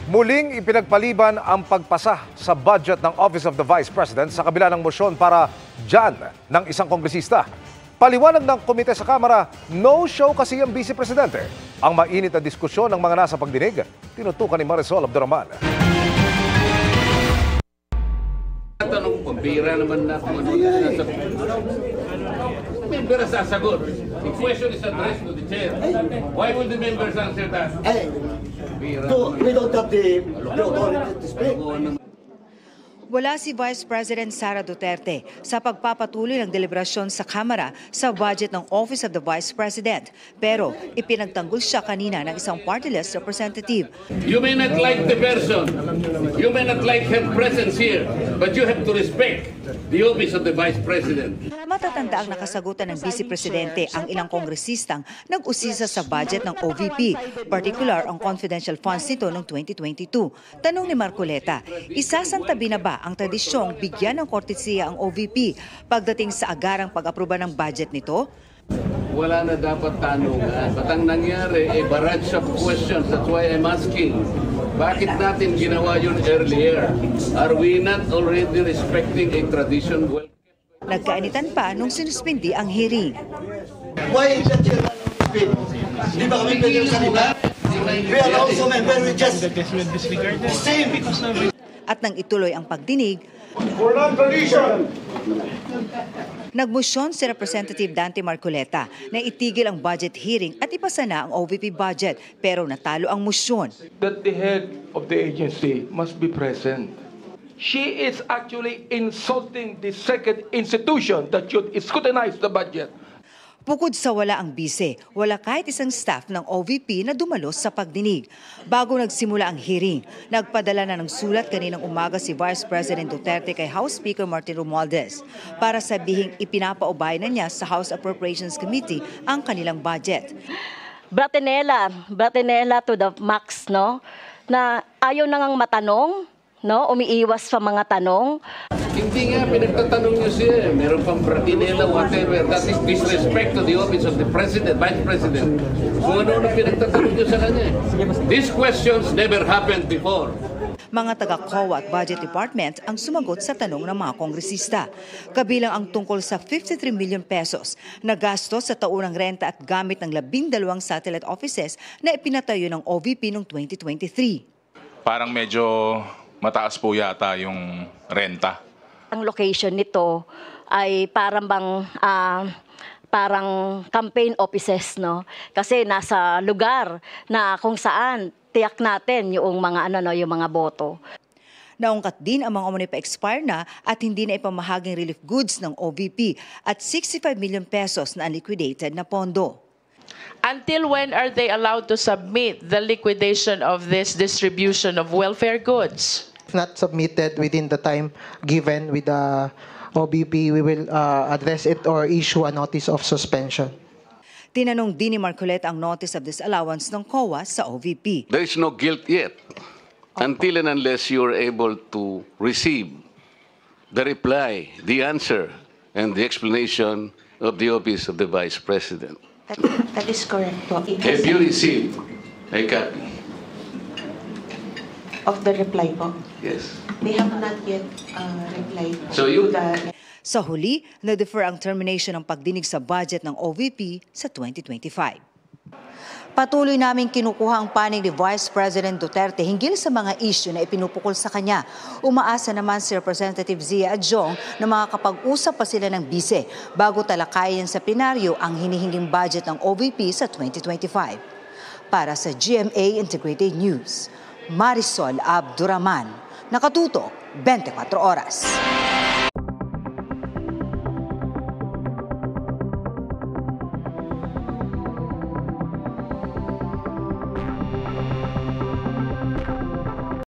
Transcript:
Muling ipinagpaliban ang pagpasa sa budget ng Office of the Vice President sa kabila ng motion para dyan ng isang kongresista. Paliwanag ng komite sa Kamara, no-show kasi ang Vice Presidente. Ang mainit na diskusyon ng mga nasa pagdinig, tinutukan ni Marisol Abduraman. Tanong ko, bira naman na kung ano nasa... Member sasagot. The question is addressed to the chair. Why would the members answer that? We don't have the authority to speak. Wala si Vice President Sara Duterte sa pagpapatuloy ng deliberasyon sa Kamara sa budget ng Office of the Vice President. Pero ipinagtanggol siya kanina ng isang party list representative. You may not like the person, you may not like her presence here, but you have to respect the Office of the Vice President. Matatanda ang nakasagutan ng Vice Presidente ang ilang kongresistang nag-usisa sa budget ng OVP, particular ang confidential funds nito noong 2022. Tanong ni Marcoleta, isasantabi na ba ang tradisyong bigyan ng kortesiya ang OVP pagdating sa agarang pag-aproba ng budget nito? Wala na dapat tanungan. Ba't ang nangyari, barrage of questions. That's why I'm asking, bakit natin ginawa yun earlier? Are we not already respecting a tradition? Nagkainitan pa nung sinuspindi ang hearing. Why is that you speak? Di ba kami pwede salita? We are also member, we just same. At nang ituloy ang pagdinig, For non-tradition! nagmosyon si Representative Dante Marcoleta na itigil ang budget hearing at ipasa na ang OVP budget, pero natalo ang mosyon. That the head of the agency must be present. She is actually insulting the second institution that should scrutinize the budget. Bukod sa wala ang bise, wala kahit isang staff ng OVP na dumalo sa pagdinig. Bago nagsimula ang hearing, nagpadala na ng sulat kaninang umaga si Vice President Duterte kay House Speaker Martin Romualdez para sabihing ipinapaubay na niya sa House Appropriations Committee ang kanilang budget. Bratinela to the max, no? Na ayaw na ngang matanong, no? Umiiwas sa mga tanong. Hindi nga, pinagtatanong niyo siya. Meron pang bratinela, whatever. That is disrespect to the Office of the President, Vice President. Kung ano-ano pinagtatanong niyo sa kanya. These questions never happened before. Mga taga-COA at Budget Department ang sumagot sa tanong ng mga kongresista. Kabilang ang tungkol sa 53 million pesos na gasto sa taunang renta at gamit ng 12 satellite offices na ipinatayo ng OVP noong 2023. Parang medyo mataas po yata yung renta. Ang location nito ay parang campaign offices, no? Kasi nasa lugar na kung saan tiyak natin yung mga yung mga boto. Naungkat din ang mga umano'y pa-expire na at hindi na ipamahaging relief goods ng OVP at 65 million pesos na unliquidated na pondo. Until when are they allowed to submit the liquidation of this distribution of welfare goods? Not submitted within the time given with the OBP, we will address it or issue a notice of suspension. Tinanong din ni Marcoleta ang notice of disallowance ng COA sa OVP. There is no guilt yet until and unless you are able to receive the reply, the answer, and the explanation of the Office of the Vice President. That is correct po. Have you received a copy? Of the reply po? Yes. We have not yet replied. So you... Sa huli, na-defer ang termination ng pagdinig sa budget ng OVP sa 2025. Patuloy naming kinukuha ang panig ni Vice President Duterte hinggil sa mga issue na ipinupukol sa kanya. Umaasa naman si Representative Zia Adjong na makakapag-usap pa sila ng bise bago talakayin sa plenaryo ang hinihinging budget ng OVP sa 2025. Para sa GMA Integrated News, Marisol Abduraman, nakatutok 24 oras.